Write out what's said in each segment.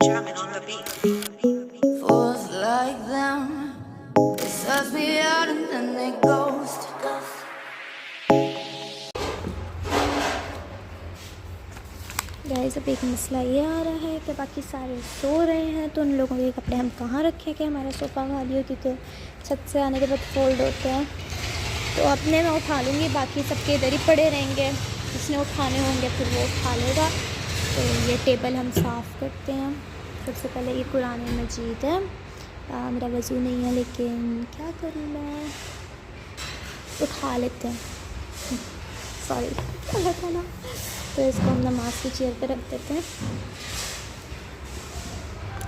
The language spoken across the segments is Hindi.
Jamming on the beat. Fools like them, they suss me out and then they ghost. Guys अब एक मसला ये आ रहा है कि बाकी सारे सो रहे हैं तो उन लोगों के कपड़े हम कहाँ रखें कि हमारा सोफ़ा खाली हो, क्योंकि छत से आने के बाद फोल्ड होते हैं। तो अपने मैं उठा लूँगी, बाकी सबके इधर ही पड़े रहेंगे, जिसने उठाने होंगे फिर वो उठा लेगा। तो ये टेबल हम साफ़ करते हैं। सबसे पहले ये कुरान मजीद है, मेरा वज़ू नहीं है लेकिन क्या करूँ मैं, उठा लेते हैं, सॉरी अल्लाह ताला। तो इसको हम नमाज की चेयर पे रख देते हैं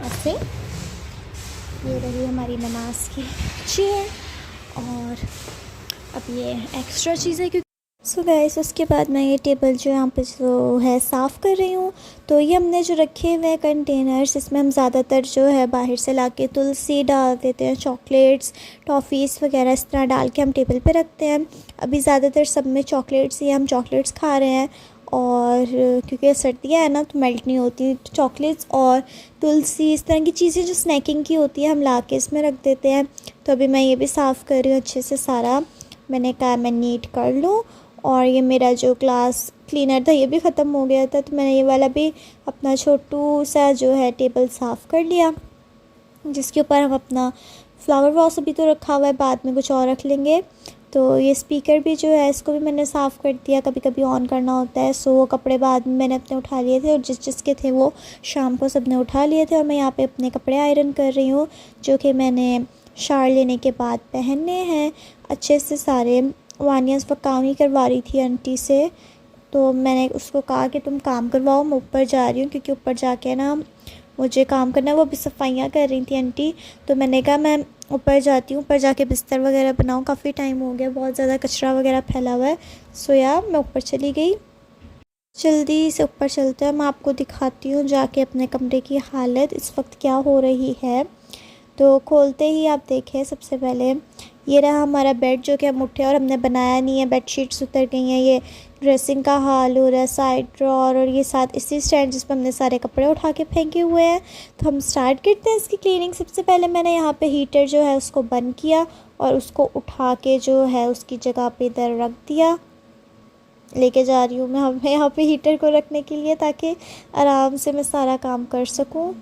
ऐसे। ये रही हमारी नमाज की चेयर, और अब ये एक्स्ट्रा चीज़ है क्योंकि सो गाइस उसके बाद मैं ये टेबल जो यहाँ पे जो है साफ़ कर रही हूँ। तो ये हमने जो रखे हुए हैं कंटेनर्स, इसमें हम ज़्यादातर जो है बाहर से लाके तुलसी डाल देते हैं, चॉकलेट्स, टॉफ़ीज़ वगैरह इस तरह डाल के हम टेबल पे रखते हैं। अभी ज़्यादातर सब में चॉकलेट्स ही हम चॉकलेट्स खा रहे हैं, और क्योंकि सर्दियाँ है ना तो मेल्ट नहीं होती, तो चॉकलेट्स और तुलसी इस तरह की चीज़ें जो स्नैकिंग की होती है हम ला के इसमें रख देते हैं। तो अभी मैं ये भी साफ़ कर रही हूँ अच्छे से सारा, मैंने कहा मैं नीट कर लूँ। और ये मेरा जो ग्लास क्लीनर था ये भी ख़त्म हो गया था, तो मैंने ये वाला भी अपना छोटू सा जो है टेबल साफ़ कर लिया, जिसके ऊपर हम अपना फ्लावर वॉस अभी तो रखा हुआ है, बाद में कुछ और रख लेंगे। तो ये स्पीकर भी जो है इसको भी मैंने साफ़ कर दिया, कभी कभी ऑन करना होता है। सो वो कपड़े बाद में मैंने अपने उठा लिए थे, और जिसके थे वो शाम को सबने उठा लिए थे। और मैं यहाँ पे अपने कपड़े आयरन कर रही हूँ, जो कि मैंने शावर लेने के बाद पहनने हैं अच्छे से सारे। वानियास पर काम ही करवा रही थी आंटी से, तो मैंने उसको कहा कि तुम काम करवाओ, मैं ऊपर जा रही हूँ, क्योंकि ऊपर जाके ना मुझे काम करना है। वो भी सफाइयाँ कर रही थी आंटी, तो मैंने कहा मैं ऊपर जाती हूँ, ऊपर जाके बिस्तर वगैरह बनाऊँ, काफ़ी टाइम हो गया, बहुत ज़्यादा कचरा वगैरह फैला हुआ है। सो यार मैं ऊपर चली गई, जल्दी से ऊपर चलते हैं, मैं आपको दिखाती हूँ जाके अपने कमरे की हालत इस वक्त क्या हो रही है। तो खोलते ही आप देखें, सबसे पहले ये रहा हमारा बेड, जो कि हम उठे और हमने बनाया नहीं है, बेडशीट्स उतर गई हैं, ये ड्रेसिंग का हाल हो रहा है, साइड ड्रॉर, और ये साथ इसी स्टैंड जिस पर हमने सारे कपड़े उठा के फेंके हुए हैं। तो हम स्टार्ट करते हैं इसकी क्लीनिंग। सबसे पहले मैंने यहाँ पे हीटर जो है उसको बंद किया, और उसको उठा के जो है उसकी जगह पे इधर रख दिया, लेके जा रही हूँ मैं यहाँ पे हीटर को रखने के लिए, ताकि आराम से मैं सारा काम कर सकूँ।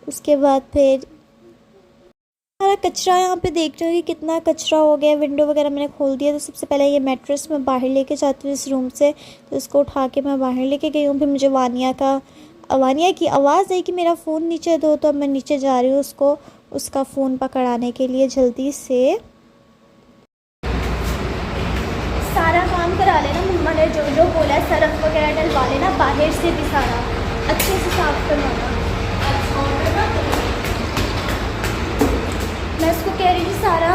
उसके बाद फिर सारा कचरा यहाँ पे देख रही हूँ कि कितना कचरा हो गया। विंडो वगैरह मैंने खोल दिया। तो सबसे पहले ये मैट्रेस मैं बाहर लेके जाती हूँ इस रूम से, तो इसको उठा के मैं बाहर लेके गई हूँ। फिर मुझे वानिया की आवाज़ आई कि मेरा फ़ोन नीचे दो, तो अब मैं नीचे जा रही हूँ उसका फ़ोन पकड़ाने के लिए जल्दी से। सारा काम करा लेना, मम्मा ने जो जो बोला है, सरफ वगैरह डलवा लेना, बाहर से भी सारा अच्छे से साफ़ करवाना। मैं इसको कह रही थी सारा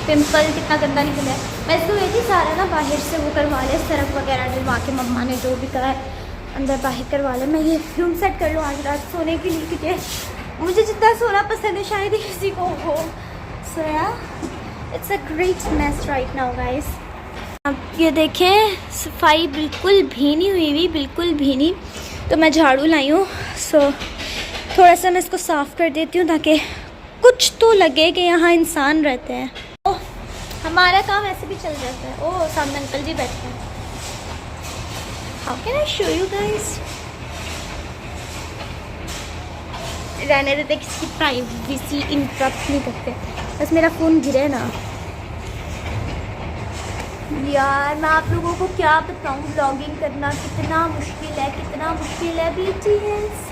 पिंपल कितना गंदा निकला है, मैं इसको कह थी सारा ना बाहर से वो करवा ले, सरफ वगैरह डलवा के, मम्मा ने जो भी कहा है अंदर बाहर करवा ले। मैं ये रूम सेट कर लूँ आज रात सोने के लिए, क्योंकि मुझे जितना सोना पसंद है शायद ही किसी को हो। सो या it's a great mess right now guys. अब ये देखें सफाई बिल्कुल भी नहीं हुई, बिल्कुल भी नहीं। तो मैं झाड़ू लाई हूँ, सो थोड़ा सा मैं इसको साफ़ कर देती हूँ ताकि कुछ तो लगे कि यहाँ इंसान रहते हैं। ओह हमारा काम ऐसे भी चल जाता है। ओह सामने अंकल जी बैठे हैं। How can I show you guys, रहने देते, किसी की प्राइवेसी इंटरप्ट नहीं करते, बस मेरा फ़ोन गिरे ना। यार मैं आप लोगों को क्या बताऊँ, ब्लॉगिंग करना कितना मुश्किल है BTS,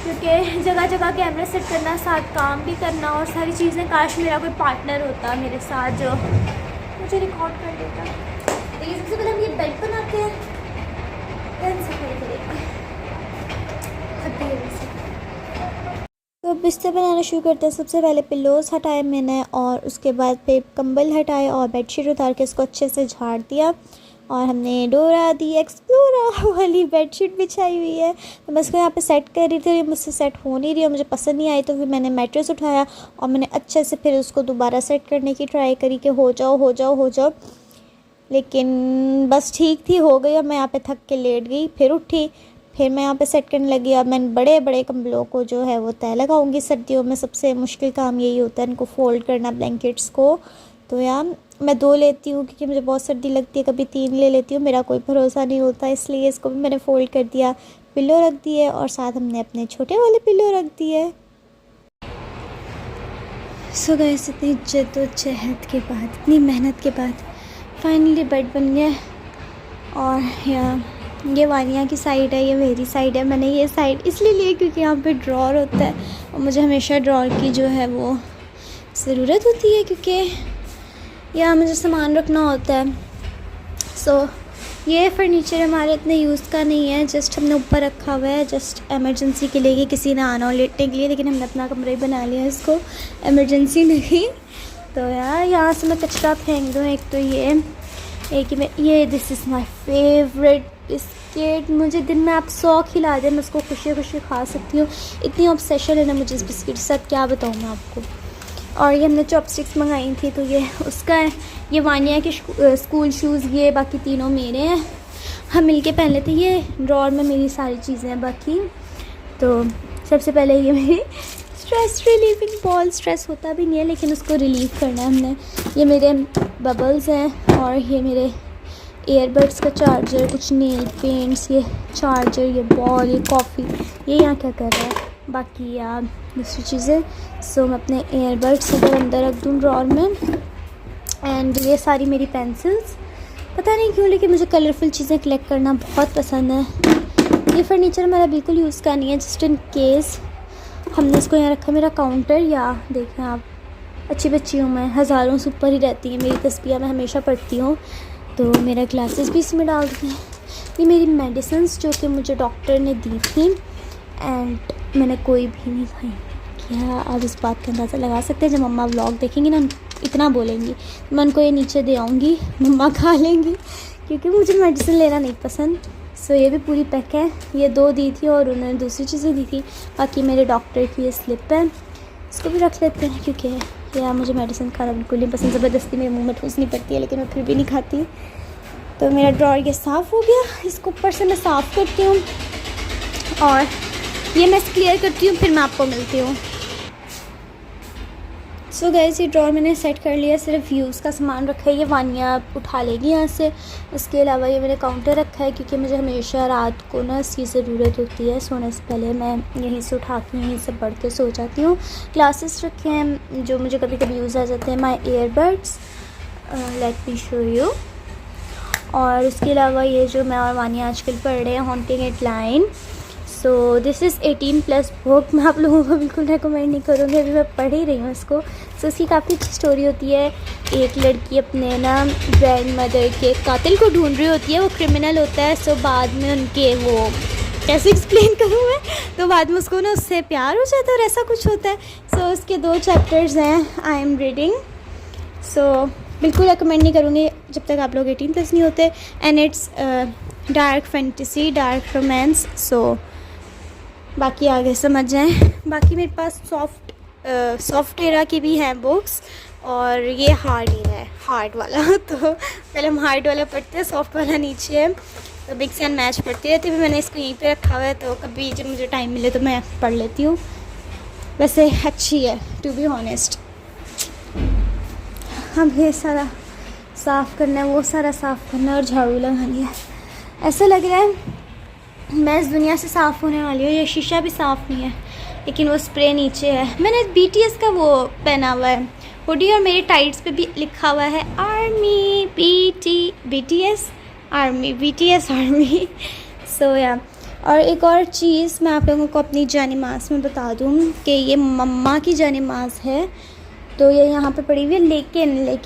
क्योंकि जगह जगह कैमरा सेट करना, साथ काम भी करना और सारी चीज़ें। काश मेरा कोई पार्टनर होता मेरे साथ जो मुझे रिकॉर्ड कर देता। लेकिन सबसे पहले हम ये बेड बनाते हैं, तो बिस्तर बनाना शुरू करते हैं। सबसे पहले पिल्लोज़ हटाए मैंने, और उसके बाद फिर कंबल हटाए और बेडशीट उतार के इसको अच्छे से झाड़ दिया। और हमने डोरा दी एक्सप्लोरा वाली बेडशीट बिछाई हुई है। तो मैं इसको यहाँ पे सेट कर रही थी, ये मुझसे सेट हो नहीं रही, मुझे पसंद नहीं आई। तो फिर मैंने मैट्रेस उठाया और मैंने अच्छे से फिर उसको दोबारा सेट करने की ट्राई करी कि हो जाओ, लेकिन बस ठीक थी, हो गई। और मैं यहाँ पे थक के लेट गई, फिर उठी, फिर मैं यहाँ पे सेट करने लगी। अब मैं बड़े बड़े कंबलों को जो है वो तय लगाऊंगी। सर्दियों में सबसे मुश्किल काम यही होता है इनको फ़ोल्ड करना, ब्लैंकेट्स को। तो यार मैं 2 लेती हूँ क्योंकि मुझे बहुत सर्दी लगती है, कभी 3 ले लेती हूँ, मेरा कोई भरोसा नहीं होता, इसलिए इसको भी मैंने फ़ोल्ड कर दिया, पिलो रख दिए और साथ हमने अपने छोटे वाले पिलो रख दिए। सो गाइस, इतनी जद्दोजहद के बाद, इतनी मेहनत के बाद फाइनली बेड बन गया। और ये वानिया की साइड है, ये मेरी साइड है। मैंने ये साइड इसलिए ली क्योंकि यहाँ पे ड्रॉर होता है और मुझे हमेशा ड्रॉर की जो है वो ज़रूरत होती है क्योंकि यहाँ मुझे सामान रखना होता है। सो ये फर्नीचर हमारे इतने यूज़ का नहीं है, जस्ट हमने ऊपर रखा हुआ है जस्ट एमरजेंसी के लिए कि किसी ने आना हो लेटने के लिए, लेकिन हमने अपना कमरा ही बना लिया इसको, एमरजेंसी नहीं। तो यार यहाँ से मैं कचरा फेंक दूँ। एक तो ये this is my favourite biscuit. मुझे दिन में आप 100 खिला दें मैं उसको खुशी खुशी खा सकती हूँ, इतनी ऑब्सेशन है ना मुझे इस बिस्किट के साथ, क्या बताऊँ मैं आपको। और ये हमने चॉपस्टिक्स मंगाई थी तो ये उसका है। ये वानिया के स्कूल शूज़, ये बाकी तीनों मेरे हैं, हम मिलके पहन लेते हैं। ये ड्रॉर में मेरी सारी चीज़ें हैं बाकी। तो सबसे पहले ये मेरी स्ट्रेस रिलीविंग बॉल, स्ट्रेस होता भी नहीं है लेकिन उसको रिलीव करना है हमने। ये मेरे बबल्स हैं और ये मेरे ईयरबड्स का चार्जर, कुछ नेल पेंट्स, ये चार्जर, ये बॉल, ये कॉफ़ी, ये यहाँ क्या कर रहा है, बाकी यार दूसरी चीज़ें। सो मैं अपने ईयरबड्स इधर अंदर रख दूँ ड्रॉर में। एंड ये सारी मेरी पेंसिल्स, पता नहीं क्यों लेकिन मुझे कलरफुल चीज़ें कलेक्ट करना बहुत पसंद है। ये फर्नीचर मेरा बिल्कुल यूज़ का नहीं है, जस्ट इन केस हमने इसको यहाँ रखा। मेरा काउंटर, या देखें आप, अच्छी बच्ची हूँ मैं, हज़ारों से ऊपर ही रहती हैं मेरी तस्बीह, मैं हमेशा पढ़ती हूँ। तो मेरा ग्लासेस भी इसमें डाल दी हैं। ये मेरी मेडिसिन्स जो कि मुझे डॉक्टर ने दी थी एंड मैंने कोई भी नहीं खाई। क्या आप इस बात का अंदाज़ा लगा सकते हैं, जब मम्मा व्लॉग देखेंगी ना इतना बोलेंगी, मैं उनको ये नीचे दे आऊँगी, मम्मा खा लेंगी क्योंकि मुझे मेडिसिन लेना नहीं पसंद। सो ये भी पूरी पैक है, ये 2 दी थी और उन्होंने दूसरी चीज़ें दी थी। बाकी मेरे डॉक्टर की ये स्लिप है, इसको भी रख लेते हैं क्योंकि यार मुझे मेडिसिन खाना बिल्कुल नहीं पसंद, ज़बरदस्ती मेरे मुंह में ठूसनी पड़ती है लेकिन मैं फिर भी नहीं खाती। तो मेरा ड्रॉर ये साफ़ हो गया, इसको ऊपर से मैं साफ़ करती हूँ और ये मैं क्लियर करती हूँ, फिर मैं आपको मिलती हूँ। सो गाइस, ये ड्रॉर मैंने सेट कर लिया, सिर्फ यूज़ का सामान रखा है, ये वानिया उठा लेगी यहाँ से। उसके अलावा ये मैंने काउंटर रखा है क्योंकि मुझे हमेशा रात को ना इसकी ज़रूरत होती है, सोने से पहले मैं यहीं से उठा के यहीं से पढ़ के सो जाती हूँ। ग्लासेस रखे हैं जो मुझे कभी कभी यूज़ आ जाते हैं, my earbuds, let me show you. और उसके अलावा ये जो मैं और वानिया आजकल पढ़ रहे हैं, Haunting Adeline. So this is 18+ book, मैं आप लोगों को बिल्कुल रेकमेंड नहीं करूँगी, अभी मैं पढ़ ही रही हूँ इसको। सो इसकी काफ़ी अच्छी स्टोरी होती है। एक लड़की अपने ना ग्रैंड मदर के कातिल को ढूंढ रही होती है, वो क्रिमिनल होता है। सो बाद में उनके वो कैसे एक्सप्लेन करूँ मैं, तो बाद में उसको ना उससे प्यार हो जाता है और ऐसा कुछ होता है। सो उसके 2 चैप्टर्स हैं, आई एम रीडिंग। सो बिल्कुल रेकमेंड नहीं करूँगी जब तक आप लोग 18+ नहीं होते। And it's dark fantasy, dark romance. So बाकी आगे समझ जाएं। बाकी मेरे पास सॉफ्ट एरा की भी हैं बुक्स और ये हार्ड एरा है, हार्ड वाला। तो पहले हम हार्ड वाला पढ़ते हैं, सॉफ्ट वाला नीचे है। तो मिक्स एंड मैच पढ़ती रहती हूँ। मैंने इसको यहीं पे रखा हुआ है, तो कभी जब मुझे टाइम मिले तो मैं पढ़ लेती हूँ। वैसे अच्छी है टू बी ऑनेस्ट। अब ये सारा साफ़ करना है, वो सारा साफ़ करना है और झाड़ू लगानी है। ऐसा लग रहा है मैं इस दुनिया से साफ़ होने वाली हूँ। ये शीशा भी साफ़ नहीं है लेकिन वो स्प्रे नीचे है। मैंने BTS का वो पहना हुआ है हुडी और मेरे टाइट्स पे भी लिखा हुआ है आर्मी, BTS आर्मी। सो या और एक और चीज़ मैं आप लोगों को अपनी जानिमाज़ में बता दूँ कि ये मम्मा की जानिमाज़ है, तो ये यहाँ पे पड़ी हुई है।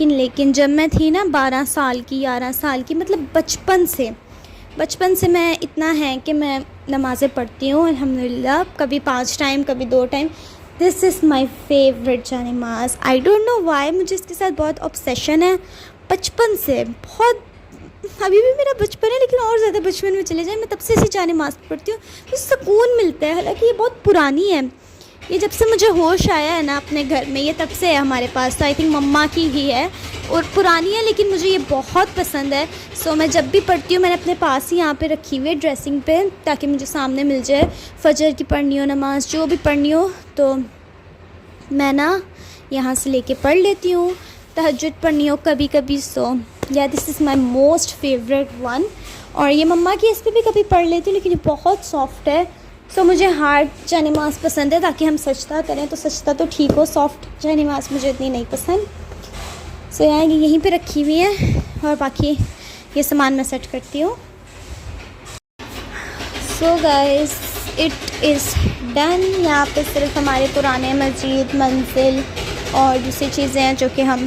लेकिन जब मैं थी ना 12 साल की, 11 साल की, मतलब बचपन से मैं इतना है कि मैं नमाज़ें पढ़ती हूँ अल्हम्दुलिल्लाह, कभी 5 टाइम कभी 2 time. This is my favourite जानिमाज़। आई डोंट नो वाई, मुझे इसके साथ बहुत ऑब्सेशन है बचपन से, बहुत। अभी भी मेरा बचपन है लेकिन और ज़्यादा बचपन में चले जाए, मैं तब से इसी जानिमाज़ पढ़ती हूँ, मुझे सुकून मिलता है। हालांकि ये बहुत पुरानी है, ये जब से मुझे होश आया है ना अपने घर में, ये तब से है हमारे पास। तो आई थिंक मम्मा की ही है और पुरानी है लेकिन मुझे ये बहुत पसंद है। सो सो मैं जब भी पढ़ती हूँ मैंने अपने पास ही यहाँ पे रखी हुई है ड्रेसिंग पे, ताकि मुझे सामने मिल जाए। फजर की पढ़नी हो, नमाज जो भी पढ़नी हो तो मैं ना यहाँ से लेके पढ़ लेती हूँ। तहज्जुद पढ़नी हो कभी कभी, सो या this is my most favourite one. और ये मम्मा की इस पर भी कभी पढ़ लेती हूँ, लेकिन ये बहुत सॉफ्ट है। सो मुझे हार्ड चाय नमाज़ पसंद है, ताकि हम सजदा करें तो सजदा तो ठीक हो, सॉफ्ट चाय नमाज़ मुझे इतनी नहीं पसंद। सो यहाँ यहीं पे रखी हुई है और बाकी ये सामान मैं सेट करती हूँ। So guys it is done. यहाँ पे सिर्फ हमारे पुराने मस्जिद, मंजिल और दूसरी चीज़ें हैं जो कि हम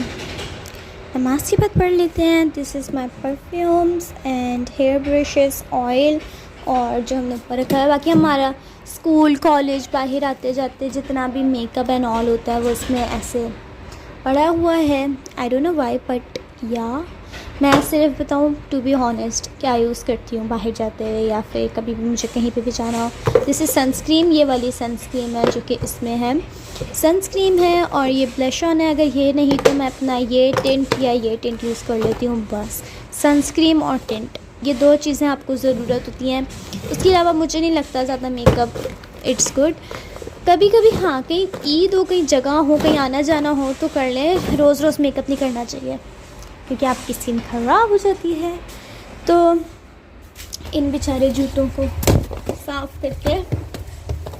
नमाज के बाद पढ़ लेते हैं। This is my perfumes and hair brushes, oil और जो हमने ऊपर रखा है। बाकी हमारा स्कूल, कॉलेज, बाहर आते जाते जितना भी मेकअप एंड ऑल होता है वो इसमें ऐसे पड़ा हुआ है। आई डोंट नो वाई, बट या मैं सिर्फ बताऊँ टू बी हॉनेस्ट क्या यूज़ करती हूँ बाहर जाते हुए या फिर कभी भी मुझे कहीं पे भी जाना हो। दिस इज़ सनस्क्रीन, ये वाली सनस्क्रीन है जो कि इसमें है, सनस्क्रीन है। और ये ब्लश ऑन है, अगर ये नहीं तो मैं अपना ये टिंट या ये टिंट यूज़ कर लेती हूँ बस। सनस्क्रीन और टिंट, ये दो चीज़ें आपको ज़रूरत होती हैं। उसके अलावा मुझे नहीं लगता ज़्यादा मेकअप इट्स गुड। कभी कभी हाँ, कहीं ईद हो, कहीं जगह हो, कहीं आना जाना हो तो कर लें। रोज़ रोज़ मेकअप नहीं करना चाहिए क्योंकि आपकी स्किन ख़राब हो जाती है। तो इन बेचारे जूतों को साफ़ करके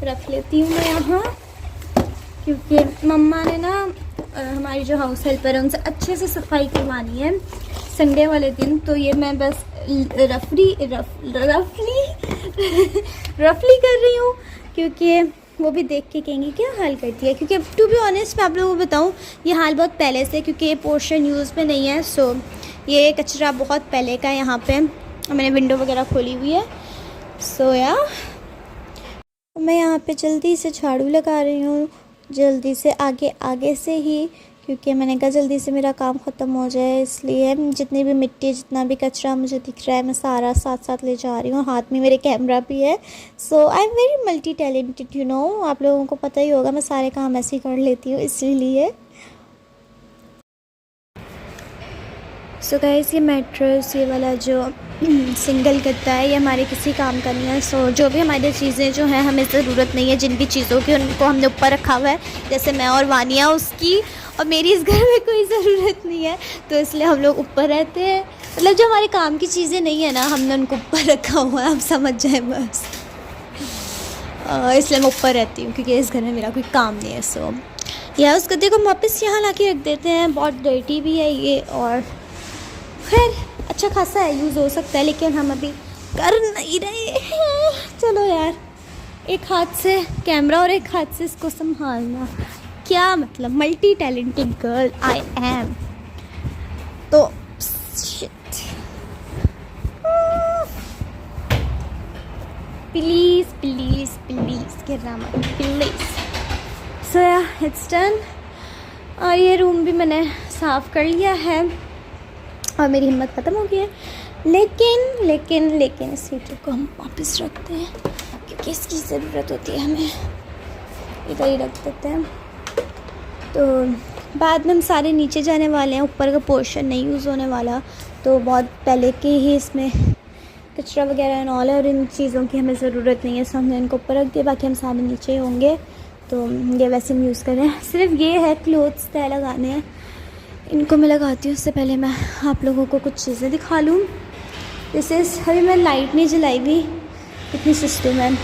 रख लेती हूँ मैं यहाँ, क्योंकि मम्मा ने ना हमारी जो हाउस हेल्पर है उनसे अच्छे से सफाई करवानी है संडे वाले दिन। तो ये मैं बस रफली कर रही हूँ, क्योंकि वो भी देख के कहेंगे क्या हाल करती है। क्योंकि टू बी ऑनेस्ट मैं आप लोगों को बताऊँ, ये हाल बहुत पहले से, क्योंकि ये पोर्शन यूज़ में नहीं है। सो ये कचरा बहुत पहले का है। यहाँ पे मैंने विंडो वगैरह खोली हुई है। सो या मैं यहाँ पे जल्दी से झाड़ू लगा रही हूँ, जल्दी से आगे से ही, क्योंकि मैंने कहा जल्दी से मेरा काम ख़त्म हो जाए। इसलिए जितनी भी मिट्टी, जितना भी कचरा मुझे दिख रहा है मैं सारा साथ साथ ले जा रही हूँ। हाथ में मेरे कैमरा भी है। So I am very multi talented, you know. आप लोगों को पता ही होगा मैं सारे काम ऐसे ही कर लेती हूँ, इसलिए। सो गाइस ये मैट्रेस, ये वाला जो सिंगल गद्दा है, ये हमारे किसी काम का नहीं है। सो जो भी हमारी चीज़ें जो हैं हमें ज़रूरत नहीं है जिन भी चीज़ों की, उनको हमने ऊपर रखा हुआ है। जैसे मैं और वानिया, उसकी और मेरी इस घर में कोई ज़रूरत नहीं है, तो इसलिए हम लोग ऊपर रहते हैं। मतलब जो हमारे काम की चीज़ें नहीं है ना, हमने उनको ऊपर रखा हुआ है, आप समझ जाए बस। इसलिए मैं ऊपर रहती हूँ क्योंकि इस घर में मेरा कोई काम नहीं है। सो या उस गद्दे को वापस यहाँ ला के रख देते हैं। बहुत डर्टी भी है ये, और खैर अच्छा खासा है, यूज़ हो सकता है, लेकिन हम अभी कर नहीं रहे हैं। चलो यार, एक हाथ से कैमरा और एक हाथ से इसको संभालना, क्या मतलब multi talented girl I am. तो शिट, प्लीज़ प्लीज़ प्लीज़ गिरना मत प्लीज़। सो या इट्स डन। और ये रूम भी मैंने साफ़ कर लिया है और मेरी हिम्मत ख़त्म हो गई है। लेकिन इस हीटर को हम वापस रखते हैं क्योंकि इसकी ज़रूरत होती है हमें। इधर ही रख देते हैं। तो बाद में हम सारे नीचे जाने वाले हैं, ऊपर का पोर्शन नहीं यूज़ होने वाला। तो बहुत पहले के ही इसमें कचरा वगैरह एंड ऑल है और इन चीज़ों की हमें ज़रूरत नहीं है, सो हमने इनको ऊपर रख दिया। बाकी हम सारे नीचे ही होंगे, तो ये वैसे हम यूज़ करें। सिर्फ ये है क्लोथ्स तय लगाने हैं, इनको मैं लगाती हूँ। उससे पहले मैं आप लोगों को कुछ चीज़ें दिखा लूँ। जैसे अभी मैं लाइट नहीं जलाई हुई, इतनी सिस्टम है।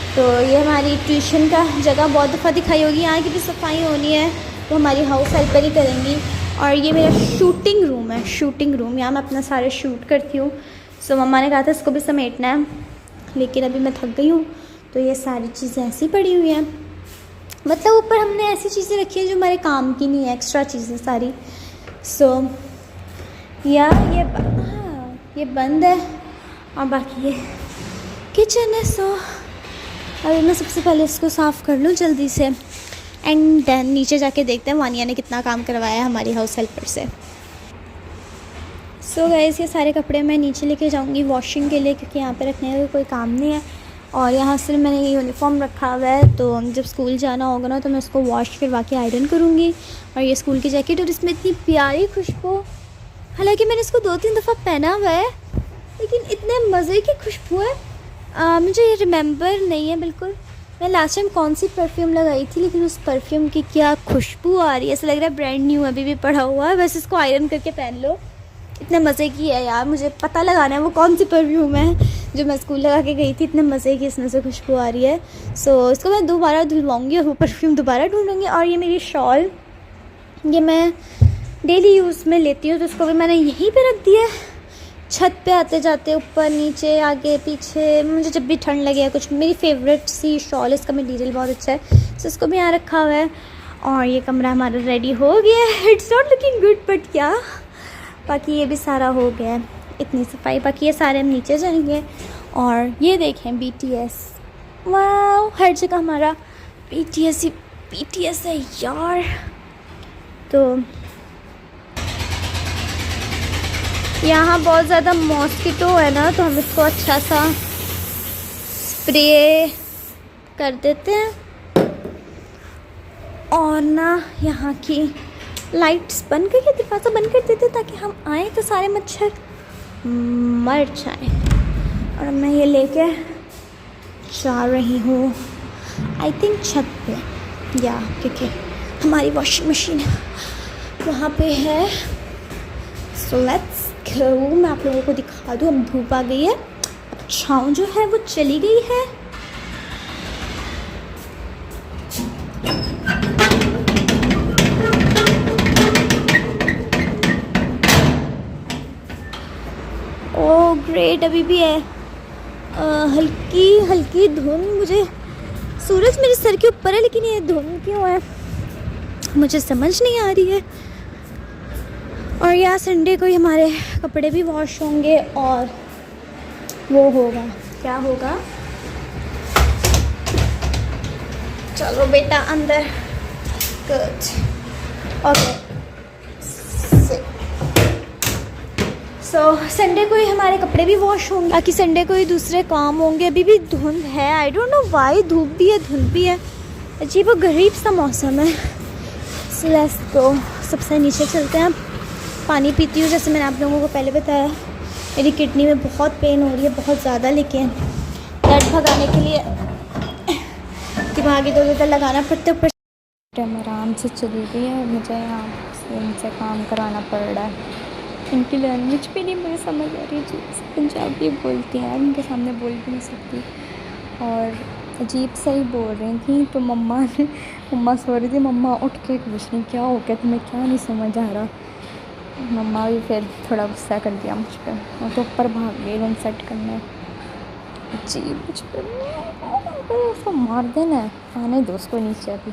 तो ये हमारी ट्यूशन का जगह बहुत दफ़ा दिखाई होगी। यहाँ की भी सफाई होनी है तो हमारी हाउस हेल्पर ही करेंगी। और ये मेरा शूटिंग रूम है, शूटिंग रूम, यहाँ मैं अपना सारे शूट करती हूँ। सो मम्मा ने कहा था इसको भी समेटना है, लेकिन अभी मैं थक गई हूँ, तो ये सारी चीज़ें ऐसी पड़ी हुई हैं। मतलब ऊपर हमने ऐसी चीज़ें रखी हैं जो हमारे काम की नहीं है, एक्स्ट्रा चीज़ें सारी। सो या ये बंद है और बाकी ये किचन है। सो अभी मैं सबसे पहले इसको साफ़ कर लूँ जल्दी से, एंड देन नीचे जाके देखते हैं वानिया ने कितना काम करवाया है हमारी हाउस हेल्पर से। सो गाइस ये सारे कपड़े मैं नीचे लेके जाऊँगी वॉशिंग के लिए, क्योंकि यहाँ पे रखने का कोई काम नहीं है। और यहाँ से मैंने ये यूनिफॉर्म रखा हुआ है, तो जब स्कूल जाना होगा ना तो मैं उसको वॉश करवा के आयरन करूँगी। और ये स्कूल की जैकेट, और इसमें इतनी प्यारी खुशबू, हालांकि मैंने इसको 2-3 दफ़ा पहना हुआ है, लेकिन इतने मज़े की खुशबू है। मुझे ये रिमेंबर नहीं है बिल्कुल मैं लास्ट टाइम कौन सी परफ्यूम लगाई थी, लेकिन उस परफ्यूम की क्या खुशबू आ रही है, ऐसा लग रहा है ब्रांड न्यू अभी भी पड़ा हुआ है, बस इसको आयरन करके पहन लो। इतने मज़े की है यार, मुझे पता लगाना है वो कौन सी परफ्यूम है जो मैं स्कूल लगा के गई थी। इतने मज़े की इसमें से खुशबू आ रही है। सो इसको मैं दोबारा धुलवाऊँगी और वो परफ्यूम दोबारा ढूंढूँगी। और ये मेरी शॉल, ये मैं डेली यूज़ में लेती हूँ, तो इसको भी मैंने यहीं पे रख दिया है। छत पे आते जाते ऊपर नीचे आगे पीछे, मुझे जब भी ठंड लगे कुछ, मेरी फेवरेट सी शॉल, इसका मटीरियल बहुत अच्छा है, तो इसको भी यहाँ रखा हुआ है। और ये कमरा हमारा रेडी हो गया है। It's not looking good but क्या, बाकी ये भी सारा हो गया है, इतनी सफाई। बाकी ये सारे हम नीचे जाएंगे। और ये देखें BTS, वाह, हर जगह हमारा BTS ही BTS है यार। तो यहाँ बहुत ज़्यादा मॉस्किटो है ना, तो हम इसको अच्छा सा स्प्रे कर देते हैं। और ना यहाँ की लाइट्स बंद करके, दरवाज़ा बंद कर देते हैं ताकि हम आए तो सारे मच्छर मर जाएं। और मैं ये लेके जा रही हूँ आई थिंक छत पे, या क्योंकि हमारी वॉशिंग मशीन वहाँ पे है। सो लेट्स गो, मैं आप लोगों को दिखा दूँ। अब धूप आ गई है, अब छाँव जो है वो चली गई है। ओह ग्रेट, अभी भी है हल्की हल्की धुंध। मुझे सूरज मेरे सर के ऊपर है, लेकिन ये धुंध क्यों है मुझे समझ नहीं आ रही है। और यहाँ संडे को ही हमारे कपड़े भी वॉश होंगे और वो होगा, क्या होगा, चलो बेटा अंदर। Good, okay. सो संडे को ही हमारे कपड़े भी वॉश होंगे, बाकी संडे को ही दूसरे काम होंगे। अभी भी धुंध है, आई डोंट नो वाई, धूप भी है धुंध भी है, अजीब और गरीब सा मौसम है। सो लेट्स गो, सबसे नीचे चलते हैं। पानी पीती हूँ, जैसे मैंने आप लोगों को पहले बताया मेरी किडनी में बहुत पेन हो रही है, बहुत ज़्यादा, लेकिन दर्द भगाने के लिए दिमागी इधर लगाना पड़ता है। टाइम आराम से चल रही है, मुझे यहाँ से इनसे काम करवाना पड़ रहा है। इनकी लैंग्वेज भी नहीं मुझे समझ आ रही, जो पंजाबी बोलती हैं, उनके सामने बोल भी नहीं सकती और अजीब सा ही बोल रही थी। तो मम्मा सो रही थी, मम्मा उठ के पूछ रही क्या हो गया तुम्हें, क्या नहीं समझ आ रहा। मम्मा भी फिर थोड़ा गुस्सा कर दिया मुझ पर, और तो ऊपर भाग गई रूम सेट करने। जी मुझ पर मार देना है, आने दो उसको नीचे अभी।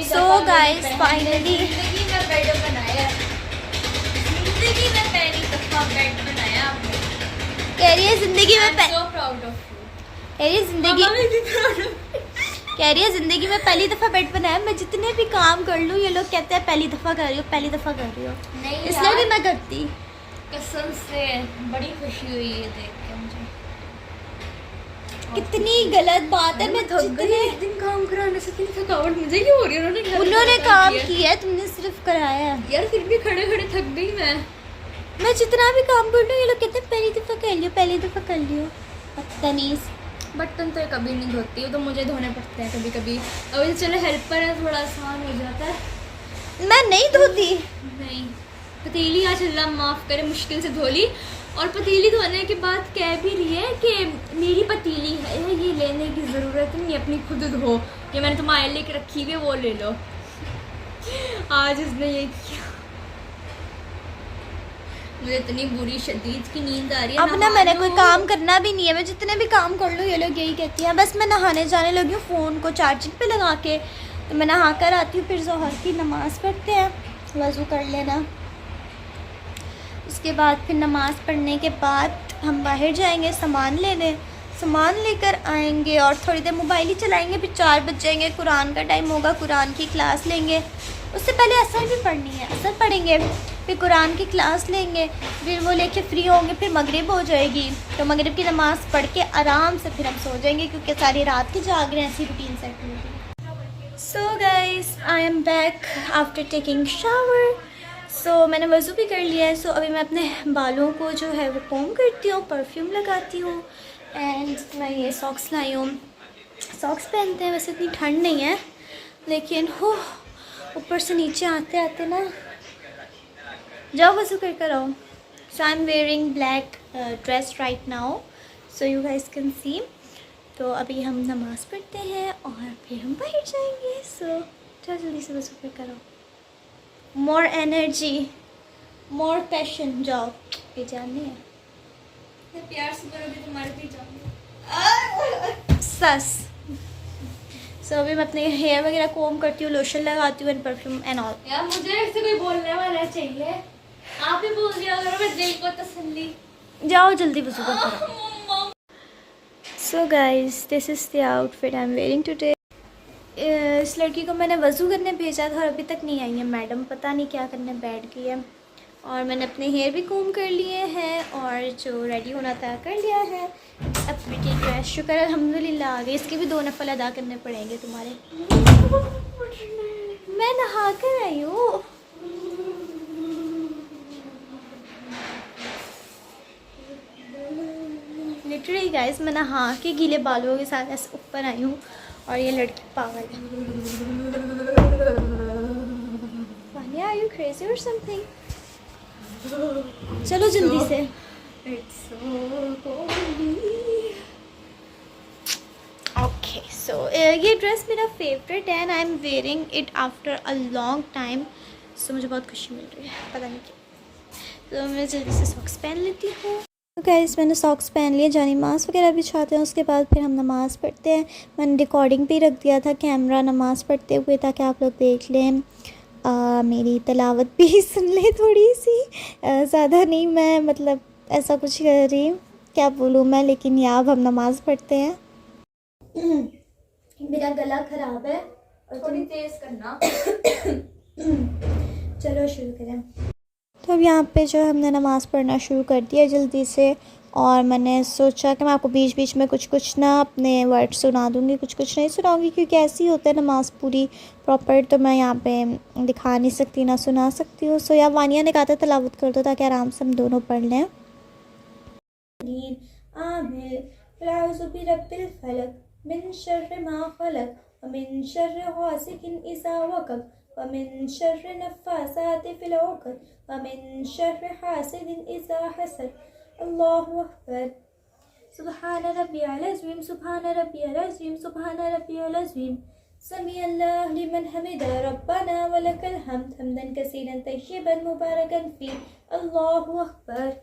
सो गाइस फाइनली जिंदगी में बेड बनाया, जिंदगी में पहली दफा बेड बनाया आपने। कह रही है जिंदगी में so proud of you। कह रही है जिंदगी में पहली दफ़ा बेड बनाया। मैं जितने भी काम कर लूँ ये लोग कहते हैं पहली दफ़ा कर रही हो, पहली दफ़ा कर रही हो, नहीं इसलिए भी मैं करती। कसम से बड़ी खुशी हुई है देख के मुझे। कितनी गलत बात है, मैं जितने एक दिन काम कराने से इतनी थकावट मुझे क्यों हो रही है। उन्होंने काम किया है, तुमने सिर्फ कराया है यार, फिर भी खड़े खड़े थक गई मैं जितना भी काम कर लूँ ये लोग कहते हैं पहली दफ़ा कर लियो, पहली दफ़ा कर लियो। बदतमीज़। बर्तन तो कभी नहीं धोती, वो तो मुझे धोने पड़ते हैं कभी कभी। अब चलो हेल्पर है, थोड़ा आसान हो जाता है। मैं नहीं धोती। नहीं, पतीली आज अल्लाह माफ़ करे मुश्किल से धो ली, और पतीली धोने के बाद कह भी रही है कि मेरी पतीली है, ये लेने की ज़रूरत नहीं, अपनी खुद धो, ये मैंने तुम्हारे लिए रखी हुई है वो ले लो। आज इसने ये किया, मुझे इतनी बुरी शदीद की नींद आ रही है। अब ना मैंने कोई काम करना भी नहीं है, मैं जितने भी काम कर लूँ ये लोग यही कहती हैं। बस मैं नहाने जाने लगी हूँ फ़ोन को चार्जिंग पे लगा के, तो मैं नहा कर आती हूँ, फिर ज़ोहर की नमाज़ पढ़ते हैं, वज़ू कर लेना। उसके बाद फिर नमाज़ पढ़ने के बाद हम बाहर जाएंगे सामान लेने, सामान लेकर आएंगे और थोड़ी देर मोबाइल ही चलाएंगे। फिर 4 बज जाएंगे, कुरान का टाइम होगा, कुरान की क्लास लेंगे। उससे पहले असर भी पढ़नी है, असर पढ़ेंगे, फिर कुरान की क्लास लेंगे, फिर वो लेके फ्री होंगे, फिर मगरिब हो जाएगी, तो मगरिब की नमाज़ पढ़ के आराम से फिर हम सो जाएंगे, क्योंकि सारी रात की जाग रहे हैं, ऐसी रूटीन सेट होगी। So guys, I am back after taking shower. So मैंने वज़ू भी कर लिया है। सो अभी मैं अपने बालों को जो है वो कॉम्ब करती हूँ, परफ्यूम लगाती हूँ एंड मैं ये सॉक्स लाई हूँ। सॉक्स पहनते हैं, वैसे इतनी ठंड नहीं है लेकिन हो ऊपर से नीचे आते आते ना, जाओ वज़ू कर कर आओ। So I am wearing black dress right now so you guys can see. तो अभी हम नमाज़ पढ़ते हैं और फिर हम बाहर जाएंगे। सो चलो जल्दी से वज़ू कर कर आओ। मोर एनर्जी, मोर पैशन, जाओ ये जाननी है। प्यार से करोगे तो मार भी जाऊंगी। सस। सो अभी मैं अपने हेयर वगैरह कोम करती हूँ, लोशन लगाती हूँ एंड परफ्यूम एंड ऑल। यार मुझे ऐसे कोई बोलने वाला चाहिए, आप ही बोल दिया करो, मैं दिल को तसल्ली। जाओ जल्दी वज़ू कर करो। So guys this is the outfit I am wearing today. इस लड़की को मैंने वज़ू करने भेजा था और अभी तक नहीं आई है मैडम, पता नहीं क्या करने बैठ गई है। और मैंने अपने हेयर भी कोम कर लिए हैं और जो रेडी होना था कर लिया है। अब बेटी ड्रेस शुक्र अल्हम्दुलिल्लाह आ गई। इसके भी 2 नफल अदा करने पड़ेंगे तुम्हारे। मैं नहा कर आई हूँ। लिटरली गाइस मैं नहा के गीले बालों के साथ ऐसे ऊपर आई हूँ और ये लड़की पागल है। वानिया आर यू क्रेजी और समथिंग? चलो जल्दी से। ओके सो ये ड्रेस मेरा फेवरेट है and I am wearing it after a long time. So मुझे बहुत खुशी मिल रही है, पता नहीं क्यों। तो मैं जल्दी से सॉक्स पहन लेती हूँ। तो गाइस मैंने सॉक्स पहन लिए, जानी नमाज़ वगैरह भी छाते हैं, उसके बाद फिर हम नमाज़ पढ़ते हैं। मैंने रिकॉर्डिंग भी रख दिया था कैमरा नमाज़ पढ़ते हुए ताकि आप लोग देख लें, मेरी तलावत भी सुन ले थोड़ी सी। ज़्यादा नहीं, मैं मतलब ऐसा कुछ कर रही हूँ, क्या बोलूँ मैं, लेकिन यहाँ अब हम नमाज़ पढ़ते हैं। मेरा गला ख़राब है और थोड़ी तेज करना। चलो शुरू करें। तो अब यहाँ पे जो हमने नमाज़ पढ़ना शुरू कर दिया जल्दी से। और मैंने सोचा कि मैं आपको बीच बीच में कुछ ना अपने वर्ड सुना दूँगी, कुछ नहीं सुनाऊँगी क्योंकि ऐसे ही होता है नमाज़ पूरी प्रॉपर तो मैं यहाँ पे दिखा नहीं सकती ना सुना सकती हूँ। सो या वानिया ने कहा था तलावत कर दो ताकि आराम से हम दोनों पढ़ लें। मिन शर्रि मा खलक व मिन शर्रि गासिकिन इज़ा वक़ब व मिन शर्रि नफ़्फ़ासाति फ़िल उक़द व मिन शर्रि हासिदिन इज़ा हसद। अल्लाहु अकबर। सुब्हान रब्बियल अज़ीम, सुब्हान रब्बियल अज़ीम, सुब्हान रब्बियल अज़ीम। समी अल्लाहु लिमन हमिदा, रब्बना व लकल हम्द, हम्दन कसीरन तय्यिबन मुबारकन फ़ी। अल्लाहु अकबर।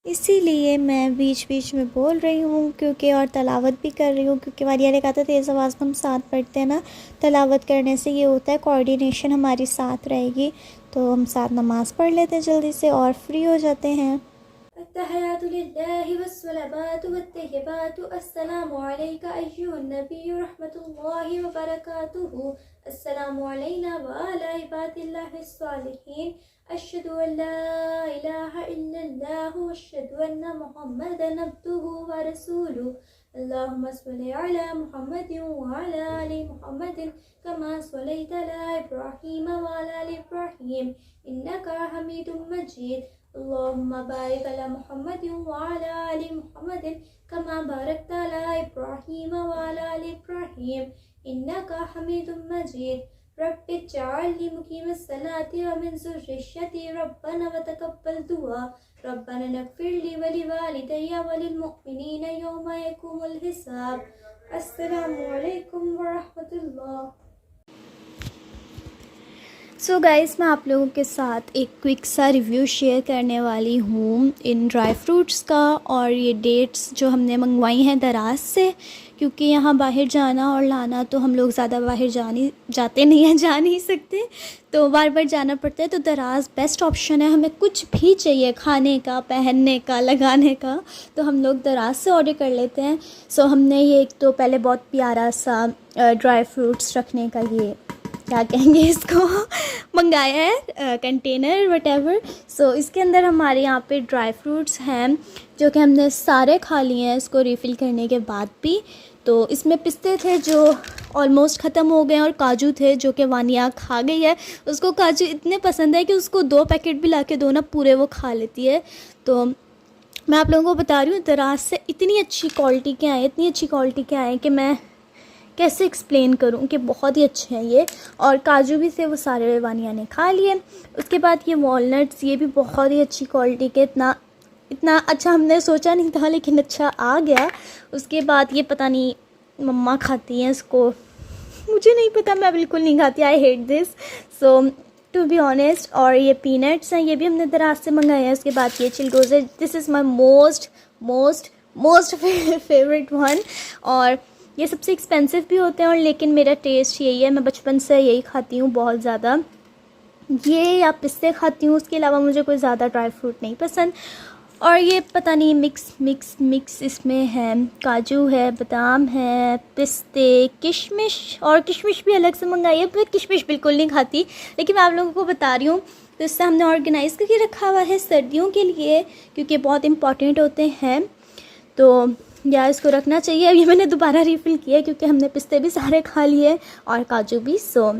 इसीलिए मैं बीच बीच में बोल रही हूँ क्योंकि और तलावत भी कर रही हूँ क्योंकि वालिया ने कहा था तेज़ आवाज़ में हम साथ पढ़ते हैं ना, तलावत करने से ये होता है कोऑर्डिनेशन हमारी साथ रहेगी। तो हम साथ नमाज़ पढ़ लेते हैं जल्दी से और फ्री हो जाते हैं। अत्तहियातु लिल्लाहि वस्सलावातु वत्तय्यिबातु अस्सलामु अलैका अय्युहन नबिय्यु रहमतुल्लाहि व बरकातुहू, अस्सलामु अलैना व अला इबादिल्लाहिस सालिहीन, अशहदु अल्ला इलाहा इल्लल्लाह व अशहदु अन्ना मुहम्मदन अब्दुहु व रसूलुहु। अल्लाहुम्मा सल्लि अला मुहम्मदिन व अला आलि मुहम्मदिन कमा सल्लैता अला इब्राहीम व अला आलि इब्राहीम इन्नका हमीदुम मजीद। अल्लाहुम्मा बारिक अला मुहम्मदिन व अला आलि मुहम्मदिन कमा बारकता अला इब्राहीम व अला आलि इब्राहीम इन्नका हमीदुम मजीद। रब्बि जअलनी मुकीमस सलाति व मिन ज़ुर्रिय्यति रब्बना व तक़ब्बल दुआ। रब्बना नग़फ़िरली व लिवालिदैया व लिलमुअ्मिनीना यौमा यक़ूमुल हिसाब। अस्सलामु अलैकुम व रहमतुल्लाह। सो गाइस मैं आप लोगों के साथ एक क्विक सा रिव्यू शेयर करने वाली हूँ इन ड्राई फ्रूट्स का। और ये डेट्स जो हमने मंगवाई हैं दराज से, क्योंकि यहाँ बाहर जाना और लाना तो हम लोग ज़्यादा बाहर जाते नहीं हैं, जा नहीं सकते, तो बार बार जाना पड़ता है। तो दराज बेस्ट ऑप्शन है। हमें कुछ भी चाहिए खाने का, पहनने का, लगाने का, तो हम लोग दराज से ऑर्डर कर लेते हैं। सो हमने ये एक तो पहले बहुत प्यारा सा ड्राई फ्रूट्स रखने का ये क्या कहेंगे इसको मंगाया है, कंटेनर वटेवर। सो इसके अंदर हमारे यहाँ पे ड्राई फ्रूट्स हैं जो कि हमने सारे खा लिए हैं इसको रिफ़िल करने के बाद भी। तो इसमें पिस्ते थे जो ऑलमोस्ट ख़त्म हो गए हैं और काजू थे जो कि वानिया खा गई है। उसको काजू इतने पसंद है कि उसको 2 पैकेट भी ला के दो ना, पूरे वो खा लेती है। तो मैं आप लोगों को बता रही हूँ दराज से इतनी अच्छी क्वालिटी के आए, इतनी अच्छी क्वालिटी के आए कि मैं कैसे एक्सप्लेन करूँ कि बहुत ही अच्छे हैं ये। और काजू भी थे वो सारे वानिया ने खा लिए। उसके बाद ये वॉलनट्स, ये भी बहुत ही अच्छी क्वालिटी के, इतना अच्छा हमने सोचा नहीं था लेकिन अच्छा आ गया। उसके बाद ये पता नहीं मम्मा खाती हैं इसको, मुझे नहीं पता, मैं बिल्कुल नहीं खाती, I hate this so to be honest. और ये पीनट्स हैं, ये भी हमने दराज से मंगाए हैं। उसके बाद ये चिलगोज़ है, this is my most favourite one. और ये सबसे एक्सपेंसिव भी होते हैं और लेकिन मेरा टेस्ट यही है, मैं बचपन से यही खाती हूँ बहुत ज़्यादा। ये या पिस्ते खाती हूँ, उसके अलावा मुझे कोई ज़्यादा ड्राई फ्रूट नहीं पसंद। और ये पता नहीं मिक्स इसमें है, काजू है, बादाम है, पिस्ते, किशमिश, और किशमिश भी अलग से मंगाई है। मैं किशमिश बिल्कुल नहीं खाती लेकिन मैं आप लोगों को बता रही हूँ। तो इससे हमने ऑर्गेनाइज़ करके रखा हुआ है सर्दियों के लिए, क्योंकि बहुत इंपॉर्टेंट होते हैं, तो या इसको रखना चाहिए। अब ये मैंने दोबारा रिफ़िल किया क्योंकि हमने पिस्ते भी सारे खा लिए और काजू भी। सो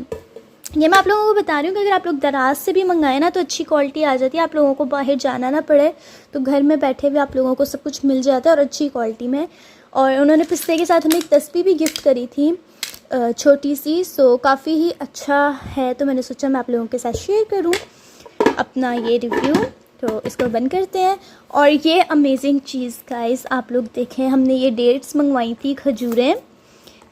ये मैं आप लोगों को बता रही हूँ कि अगर आप लोग दराज से भी मंगाए ना तो अच्छी क्वालिटी आ जाती है, आप लोगों को बाहर जाना ना पड़े, तो घर में बैठे हुए आप लोगों को सब कुछ मिल जाता है और अच्छी क्वालिटी में। और उन्होंने पिस्ते के साथ हमें एक तस्बीह भी गिफ्ट करी थी छोटी सी, सो काफ़ी ही अच्छा है। तो मैंने सोचा मैं आप लोगों के साथ शेयर करूँ अपना ये रिव्यू। तो इसको बंद करते हैं। और ये अमेजिंग चीज़ गाइस, आप लोग देखें, हमने ये डेट्स मंगवाई थी, खजूरें,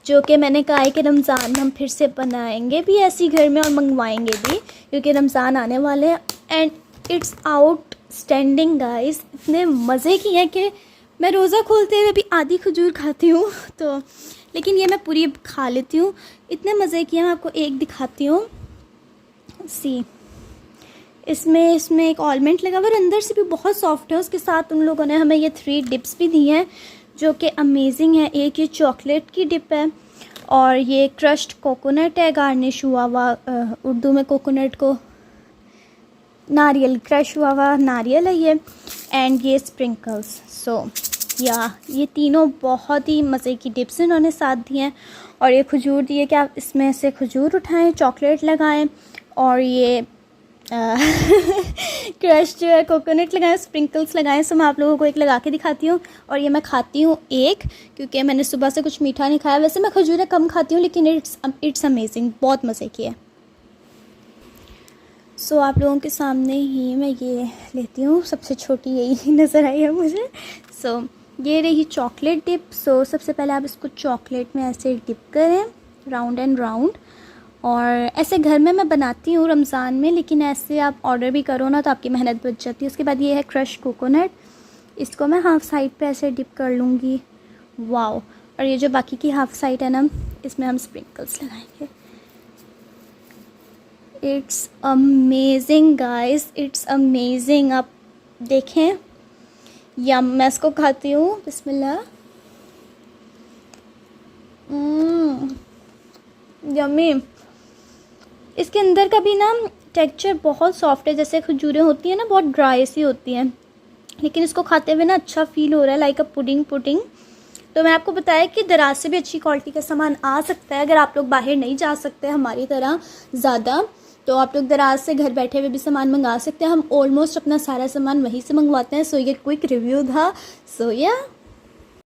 जो कि मैंने कहा है कि रमज़ान में हम फिर से बनाएंगे भी ऐसी घर में और मंगवाएंगे भी, क्योंकि रमज़ान आने वाले हैं। एंड इट्स आउटस्टैंडिंग गाइस, इतने मज़े की हैं कि मैं रोज़ा खोलते हुए भी आधी खजूर खाती हूँ, तो लेकिन ये मैं पूरी खा लेती हूँ। इतने मज़े की हैं, मैं आपको एक दिखाती हूँ। सी इसमें एक ऑलमंड लगा हुआ है, अंदर से भी बहुत सॉफ्ट है। उसके साथ उन लोगों ने हमें ये 3 डिप्स भी दी हैं जो कि अमेजिंग है। एक ये चॉकलेट की डिप है और ये क्रश्ड कोकोनट है, गार्निश हुआ हुआ, उर्दू में कोकोनट को नारियल, क्रश हुआ हुआ नारियल है ये, एंड ये स्प्रिंकल्स। सो या ये तीनों बहुत ही मज़े की डिप्स इन्होंने साथ दी हैं। और ये खजूर दी है कि आप इसमें से खजूर उठाएं, चॉकलेट लगाएं और ये क्रश जो है कोकोनट लगाएं, स्प्रिंकल्स लगाएं। सो मैं आप लोगों को एक लगा के दिखाती हूँ। और ये मैं खाती हूँ एक, क्योंकि मैंने सुबह से कुछ मीठा नहीं खाया। वैसे मैं खजूरें कम खाती हूँ लेकिन इट्स अमेजिंग, बहुत मज़े की है। सो आप लोगों के सामने ही मैं ये लेती हूँ, सबसे छोटी यही नज़र आई है मुझे। सो ये रही चॉकलेट डिप। सो सबसे पहले आप इसको चॉकलेट में ऐसे डिप करें, राउंड एंड राउंड। और ऐसे घर में मैं बनाती हूँ रमज़ान में, लेकिन ऐसे आप ऑर्डर भी करो ना तो आपकी मेहनत बच जाती है। उसके बाद ये है क्रश कोकोनट, इसको मैं हाफ़ साइड पे ऐसे डिप कर लूँगी। वाओ। और ये जो बाकी की हाफ़ साइड है ना, इसमें हम स्प्रिंकल्स लगाएंगे। It's amazing guys, it's amazing. आप देखें, या मैं इसको खाती हूँ, बिस्मिल्लाह। यम्मी। इसके अंदर का भी ना टेक्सचर बहुत सॉफ्ट है, जैसे खजूरें होती हैं ना बहुत ड्राई सी होती हैं, लेकिन इसको खाते हुए ना अच्छा फील हो रहा है, लाइक अ पुडिंग। तो मैं आपको बताया कि दराज से भी अच्छी क्वालिटी का सामान आ सकता है। अगर आप लोग बाहर नहीं जा सकते हमारी तरह ज़्यादा, तो आप लोग दराज से घर बैठे हुए भी सामान मंगा सकते हैं। हम ऑलमोस्ट अपना सारा सामान वहीं से मंगवाते हैं। सो ये क्विक रिव्यू था। सो या